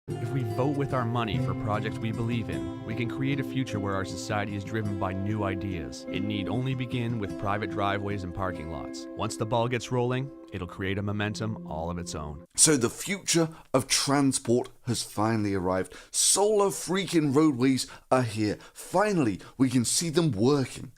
If we vote with our money for projects we believe in, we can create a future where our society is driven by new ideas. It need only begin with private driveways and parking lots. Once the ball gets rolling, it'll create a momentum all of its own. So the future of transport has finally arrived. Solar freaking roadways are here. Finally, we can see them working.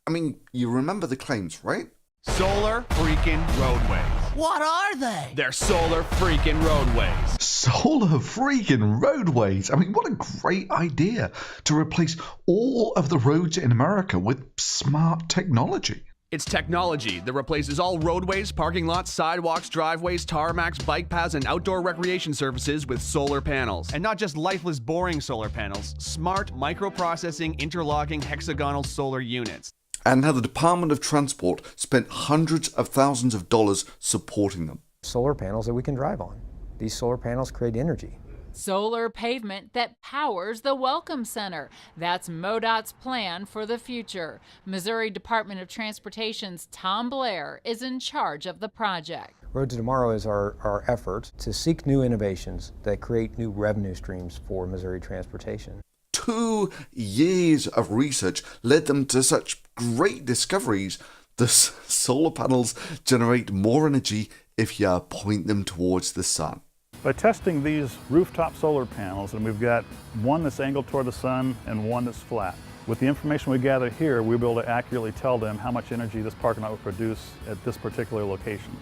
I mean, you remember the claims, right? Solar freaking roadways. What are they? They're solar freaking roadways. Solar freaking roadways. I mean, what a great idea to replace all of the roads in America with smart technology. It's technology that replaces all roadways, parking lots, sidewalks, driveways, tarmacs, bike paths, and outdoor recreation services with solar panels. And not just lifeless, boring solar panels, smart, microprocessing, interlocking, hexagonal solar units. And how the Department of Transport spent hundreds of thousands of dollars supporting them. Solar panels that we can drive on. These solar panels create energy. Solar pavement that powers the Welcome Center. That's MoDOT's plan for the future. Missouri Department of Transportation's Tom Blair is in charge of the project. Road to Tomorrow is our effort to seek new innovations that create new revenue streams for Missouri transportation. 2 years of research led them to such great discoveries. The solar panels generate more energy if you point them towards the sun. By testing these rooftop solar panels, and we've got one that's angled toward the sun and one that's flat. With the information we gather here, we'll be able to accurately tell them how much energy this parking lot will produce at this particular location.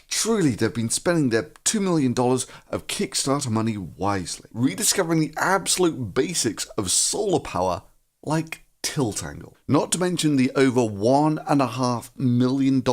Truly, they've been spending their $2 million of Kickstarter money wisely, rediscovering the absolute basics of solar power like tilt angle. Not to mention the over $1.5 million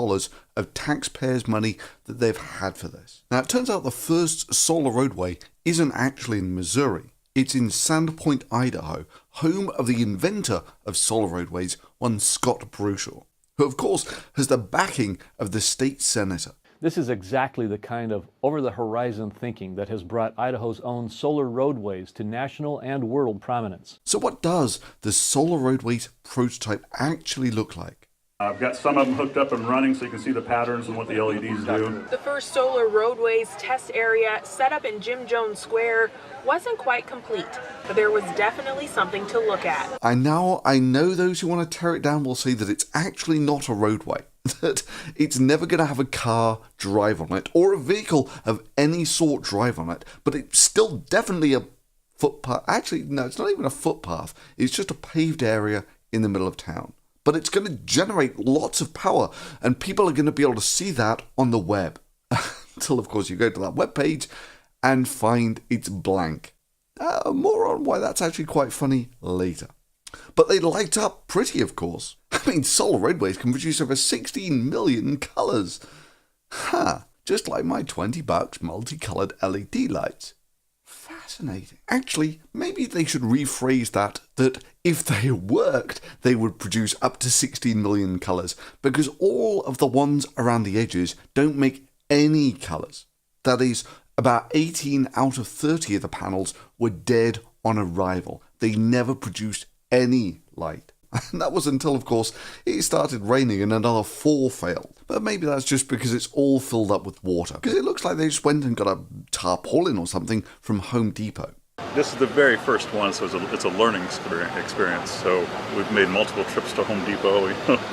of taxpayers' money that they've had for this. Now, it turns out the first solar roadway isn't actually in Missouri. It's in Sandpoint, Idaho, home of the inventor of solar roadways, one Scott Brushaw, who of course has the backing of the state senator. This is exactly the kind of over-the-horizon thinking that has brought Idaho's own solar roadways to national and world prominence. So what does the solar roadways prototype actually look like? I've got some of them hooked up and running so you can see the patterns and what the LEDs do. The first solar roadways test area set up in Jim Jones Square wasn't quite complete, but there was definitely something to look at. I know those who want to tear it down will say that it's actually not a roadway, that it's never going to have a car drive on it or a vehicle of any sort drive on it, but it's still definitely a footpath. Actually, no, it's not even a footpath. It's just a paved area in the middle of town. But it's going to generate lots of power, and people are going to be able to see that on the web. Until, of course, you go to that web page and find it's blank. More on why that's actually quite funny later. But they light up pretty, of course. I mean, solar roadways can produce over 16 million colours. Just like my $20 multicolored LED lights. Fascinating. Actually, maybe they should rephrase that if they worked, they would produce up to 16 million colours, because all of the ones around the edges don't make any colours. That is, about 18 out of 30 of the panels were dead on arrival. They never produced any light. And that was until, of course, it started raining and another 4 failed. But maybe that's just because it's all filled up with water. Because it looks like they just went and got a tarpaulin or something from Home Depot. This is the very first one, so it's a learning experience. So we've made multiple trips to Home Depot,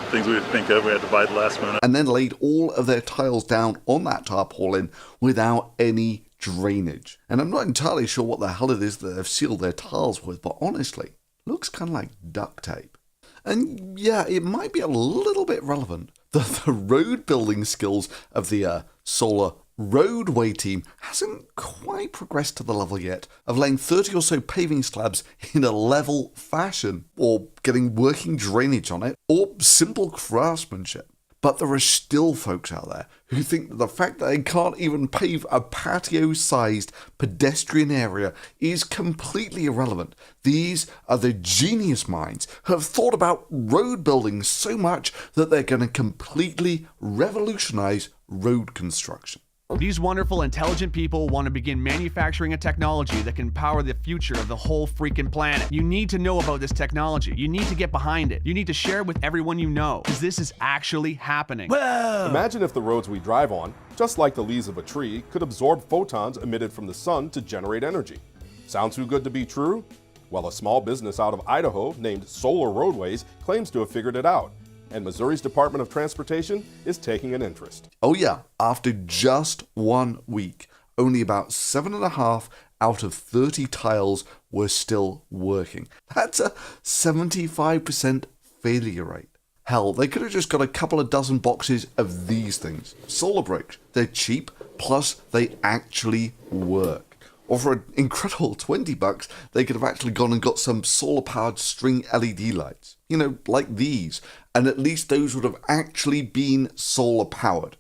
things we didn't think of, we had to buy the last minute. And then laid all of their tiles down on that tarpaulin without any drainage. And I'm not entirely sure what the hell it is that they've sealed their tiles with, but honestly, looks kind of like duct tape. And yeah, it might be a little bit relevant that the road building skills of the solar roadway team hasn't quite progressed to the level yet of laying 30 or so paving slabs in a level fashion, or getting working drainage on it, or simple craftsmanship. But there are still folks out there who think that the fact that they can't even pave a patio-sized pedestrian area is completely irrelevant. These are the genius minds who have thought about road building so much that they're going to completely revolutionize road construction. These wonderful, intelligent people want to begin manufacturing a technology that can power the future of the whole freaking planet. You need to know about this technology. You need to get behind it. You need to share it with everyone you know, because this is actually happening. Whoa! Imagine if the roads we drive on, just like the leaves of a tree, could absorb photons emitted from the sun to generate energy. Sound too good to be true? Well, a small business out of Idaho named Solar Roadways claims to have figured it out. And Missouri's Department of Transportation is taking an interest. Oh yeah, after just 1 week, only about 7.5 out of 30 tiles were still working. That's a 75% failure rate. Hell, they could have just got a couple of dozen boxes of these things. Solar bricks. They're cheap, plus they actually work. Or for an incredible $20, they could have actually gone and got some solar-powered string LED lights. You know, like these. And at least those would have actually been solar-powered.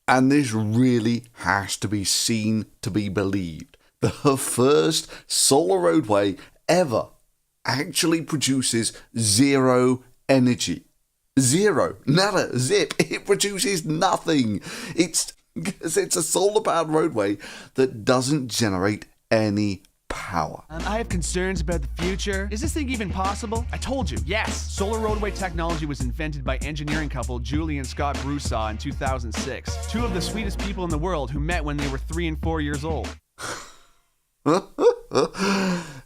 And this really has to be seen to be believed, the first solar roadway ever actually produces zero energy. Zero. Nada. Zip. It produces nothing. It's a solar-powered roadway that doesn't generate any power. I have concerns about the future. Is this thing even possible? I told you, yes. Solar roadway technology was invented by engineering couple Julie and Scott Broussard in 2006. Two of the sweetest people in the world who met when they were 3 and 4 years old.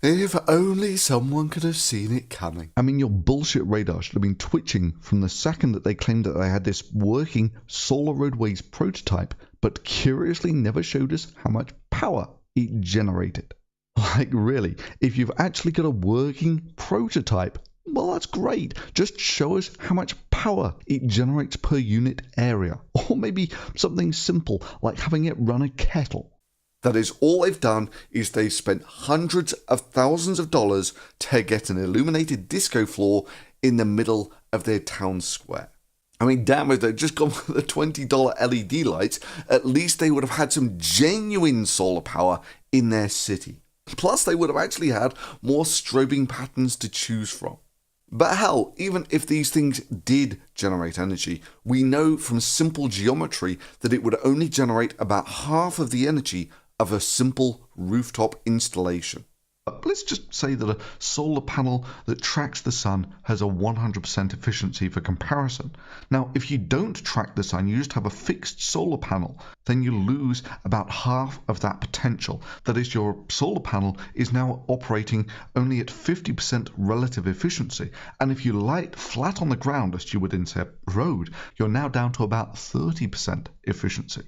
If only someone could have seen it coming. I mean, your bullshit radar should have been twitching from the second that they claimed that they had this working Solar Roadways prototype, but curiously never showed us how much power it generated. Like, really, if you've actually got a working prototype, well, that's great. Just show us how much power it generates per unit area. Or maybe something simple, like having it run a kettle. That is, all they've done is they've spent hundreds of thousands of dollars to get an illuminated disco floor in the middle of their town square. I mean, damn, if they'd just gone for the $20 LED lights, at least they would have had some genuine solar power in their city. Plus, they would have actually had more strobing patterns to choose from. But hell, even if these things did generate energy, we know from simple geometry that it would only generate about half of the energy of a simple rooftop installation. Let's just say that a solar panel that tracks the sun has a 100% efficiency for comparison. Now, if you don't track the sun, you just have a fixed solar panel, then you lose about half of that potential. That is, your solar panel is now operating only at 50% relative efficiency. And if you light flat on the ground, as you would in, say, a road, you're now down to about 30% efficiency.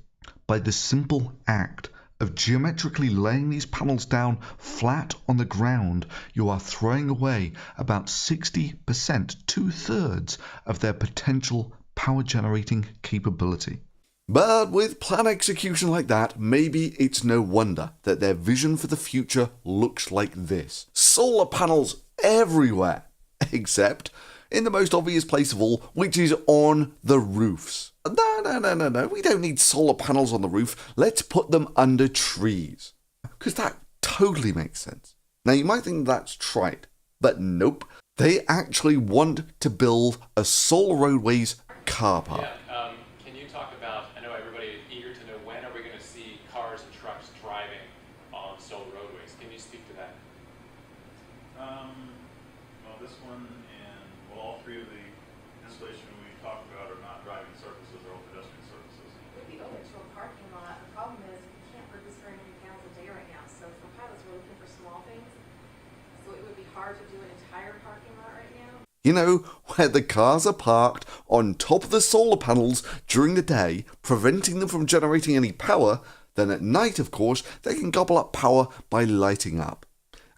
By the simple act of geometrically laying these panels down flat on the ground, you are throwing away about 60%, 2/3 of their potential power generating capability. But with plan execution like that, maybe it's no wonder that their vision for the future looks like this. Solar panels everywhere, except in the most obvious place of all, which is on the roofs. No, we don't need solar panels on the roof. Let's put them under trees. Because that totally makes sense. Now, you might think that's trite, but nope. They actually want to build a Solar Roadways car park. Yeah, can you talk about, I know everybody is eager to know, when are we going to see cars and trucks driving on Solar Roadways? Can you speak to that? Well, this one and all three of the installations we talked about are not driving surfaces, they're all pedestrian surfaces. It would be open to a parking lot. The problem is we can't produce very many panels a day right now. So for pilots, we're looking for small things. So it would be hard to do an entire parking lot right now. You know, where the cars are parked on top of the solar panels during the day, preventing them from generating any power, then at night, of course, they can gobble up power by lighting up.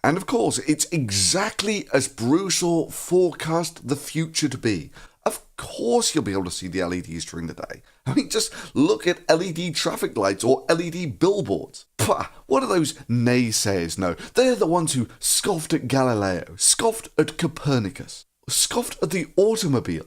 And of course, it's exactly as Broussard forecast the future to be. Of course you'll be able to see the LEDs during the day. I mean, just look at LED traffic lights or LED billboards. Pah, what do those naysayers know? They're the ones who scoffed at Galileo, scoffed at Copernicus, scoffed at the automobile.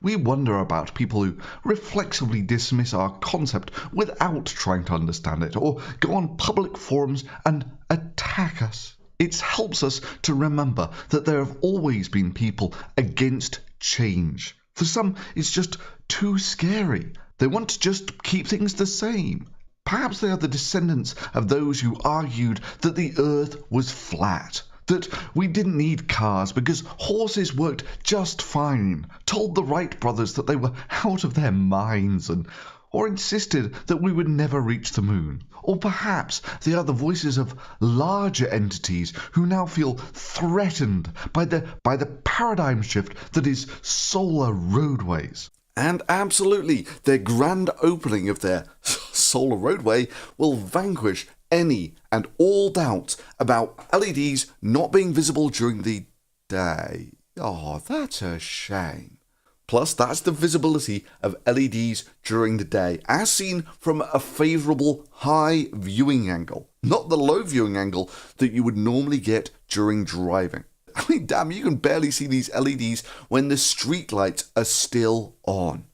We wonder about people who reflexively dismiss our concept without trying to understand it, or go on public forums and attack us. It helps us to remember that there have always been people against change. For some, it's just too scary. They want to just keep things the same. Perhaps they are the descendants of those who argued that the earth was flat, that we didn't need cars because horses worked just fine, told the Wright brothers that they were out of their minds, or insisted that we would never reach the moon. Or perhaps they are the voices of larger entities who now feel threatened by the paradigm shift that is solar roadways. And absolutely, their grand opening of their solar roadway will vanquish any and all doubts about LEDs not being visible during the day. Oh, that's a shame. Plus, that's the visibility of LEDs during the day, as seen from a favourable high viewing angle, not the low viewing angle that you would normally get during driving. I mean, damn, you can barely see these LEDs when the street lights are still on.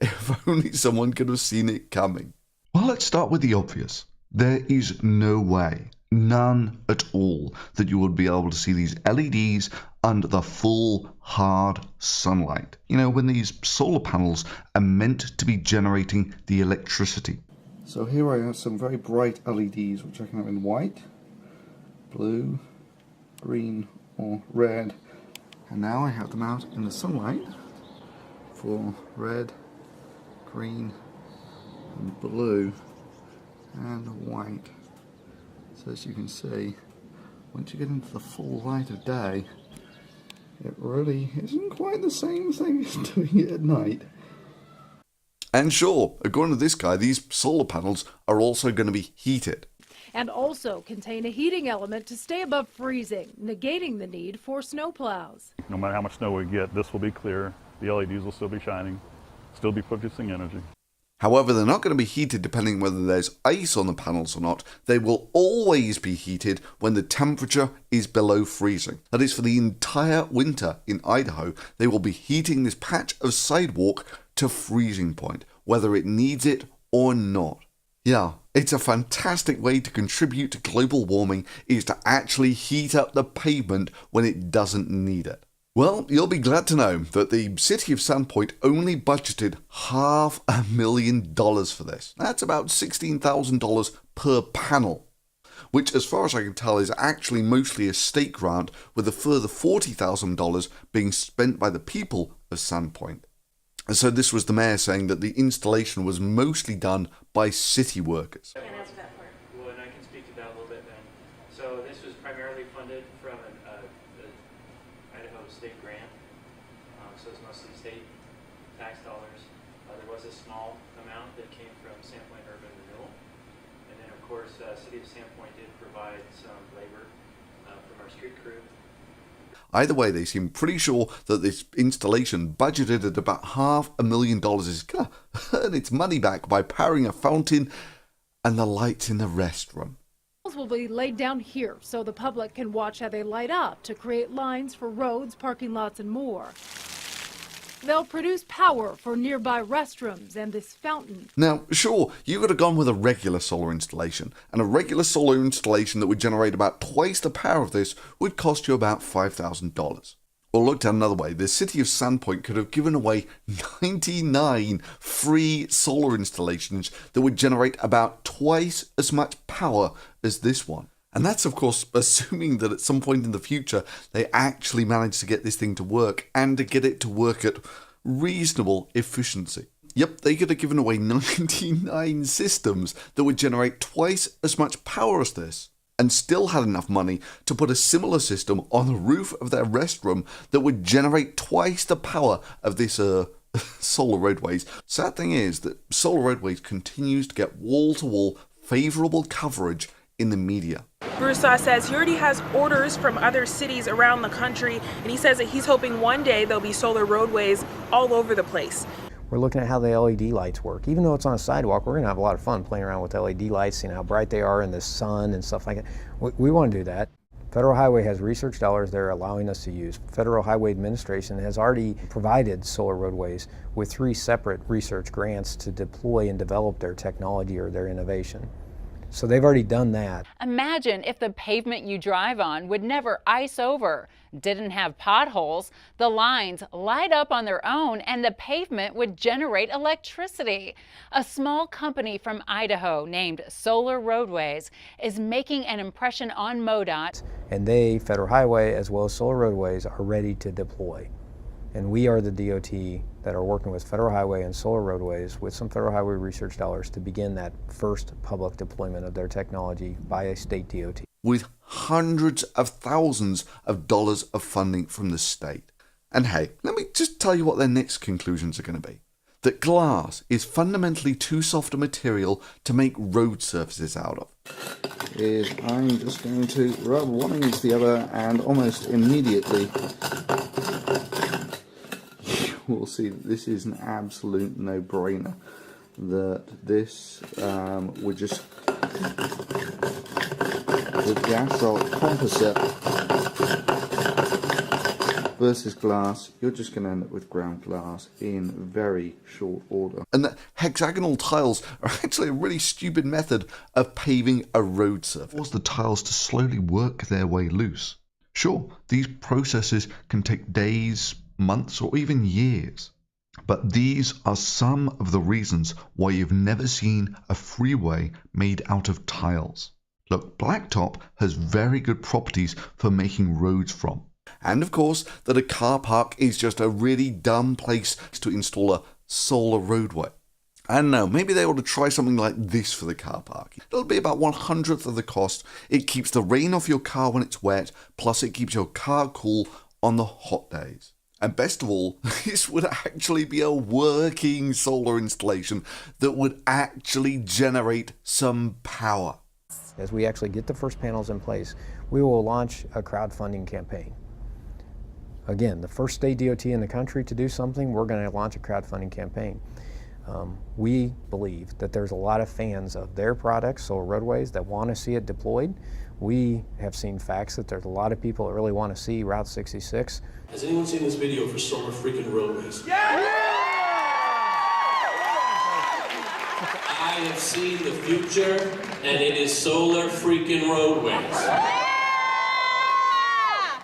If only someone could have seen it coming. Well, let's start with the obvious. There is no way, none at all, that you would be able to see these LEDs under the full, hard sunlight. You know, when these solar panels are meant to be generating the electricity. So here I have some very bright LEDs, which I can have in white, blue, green or red, and now I have them out in the sunlight for red, green and blue and white. So as you can see, once you get into the full light of day, it really isn't quite the same thing as doing it at night. And sure, according to this guy, these solar panels are also going to be heated. And also contain a heating element to stay above freezing, negating the need for snowplows. No matter how much snow we get, this will be clear. The LEDs will still be shining, still be producing energy. However, they're not going to be heated depending whether there's ice on the panels or not. They will always be heated when the temperature is below freezing. That is, for the entire winter in Idaho, they will be heating this patch of sidewalk to freezing point, whether it needs it or not. Yeah, it's a fantastic way to contribute to global warming, is to actually heat up the pavement when it doesn't need it. Well, you'll be glad to know that the city of Sandpoint only budgeted $500,000 for this. That's about $16,000 per panel, which as far as I can tell is actually mostly a state grant, with a further $40,000 being spent by the people of Sandpoint. And so this was the mayor saying that the installation was mostly done by city workers. Well, and I can speak to that a little bit then. So this was primarily funded from an Idaho state grant, so it's mostly state tax dollars. There was a small amount that came from Sandpoint Urban Renewal, and then of course City of Sandpoint did provide some labor from our street crew. Either way, they seem pretty sure that this installation, budgeted at about $500,000, is going to earn its money back by powering a fountain and the lights in the restroom. Will be laid down here so the public can watch how they light up to create lines for roads, parking lots, and more. They'll produce power for nearby restrooms and this fountain. Now, sure, you could have gone with a regular solar installation, and a regular solar installation that would generate about twice the power of this would cost you about $5,000. Or looked at another way, the city of Sandpoint could have given away 99 free solar installations that would generate about twice as much power as this one. And that's, of course, assuming that at some point in the future, they actually manage to get this thing to work, and to get it to work at reasonable efficiency. Yep, they could have given away 99 systems that would generate twice as much power as this, and still had enough money to put a similar system on the roof of their restroom that would generate twice the power of this solar roadways. Sad thing is that solar roadways continues to get wall-to-wall favourable coverage in the media. Broussard says he already has orders from other cities around the country, and he says that he's hoping one day there'll be solar roadways all over the place. We're looking at how the LED lights work. Even though it's on a sidewalk, we're going to have a lot of fun playing around with LED lights, seeing how bright they are in the sun and stuff like that. We want to do that. Federal Highway has research dollars they're allowing us to use. Federal Highway Administration has already provided solar roadways with 3 separate research grants to deploy and develop their technology or their innovation. So they've already done that. Imagine if the pavement you drive on would never ice over, didn't have potholes, the lines light up on their own, and the pavement would generate electricity. A small company from Idaho named Solar Roadways is making an impression on MoDOT. And they, Federal Highway, as well as Solar Roadways, are ready to deploy. And we are the DOT that are working with Federal Highway and Solar Roadways with some Federal Highway research dollars to begin that first public deployment of their technology by a state DOT. With hundreds of thousands of dollars of funding from the state. And hey, let me just tell you what their next conclusions are going to be. That glass is fundamentally too soft a material to make road surfaces out of. I'm just going to rub one against the other, and almost immediately we'll see that this is an absolute no-brainer. That this would just, with the asphalt composite versus glass, you're just going to end up with ground glass in very short order. And that hexagonal tiles are actually a really stupid method of paving a road surface. Force the tiles to slowly work their way loose. Sure, these processes can take days, months, or even years. But these are some of the reasons why you've never seen a freeway made out of tiles. Look, blacktop has very good properties for making roads from. And of course, that a car park is just a really dumb place to install a solar roadway. I don't know, maybe they ought to try something like this for the car park. It'll be about 1/100th of the cost. It keeps the rain off your car when it's wet, plus it keeps your car cool on the hot days. And best of all, this would actually be a working solar installation that would actually generate some power. As we actually get the first panels in place, we will launch a crowdfunding campaign. Again, the first state DOT in the country to do something, we're going to launch a crowdfunding campaign. We believe that there's a lot of fans of their products, Solar Roadways, that want to see it deployed. We have seen facts that there's a lot of people that really want to see Route 66. Has anyone seen this video for Solar freaking Roadways? Yeah! I have seen the future, and it is Solar freaking Roadways.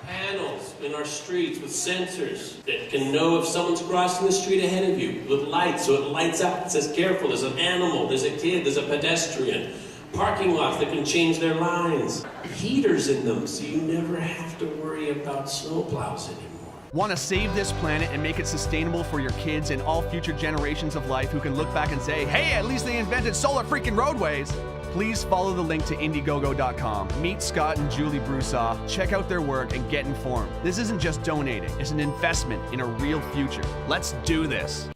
Panels in our streets with sensors that can know if someone's crossing the street ahead of you with lights, so it lights up. It says, careful, there's an animal, there's a kid, there's a pedestrian. Parking lots that can change their lines. Heaters in them, so you never have to worry about snowplows anymore. Want to save this planet and make it sustainable for your kids and all future generations of life who can look back and say, hey, at least they invented solar freaking roadways? Please follow the link to Indiegogo.com. Meet Scott and Julie Broussard, check out their work, and get informed. This isn't just donating, it's an investment in a real future. Let's do this.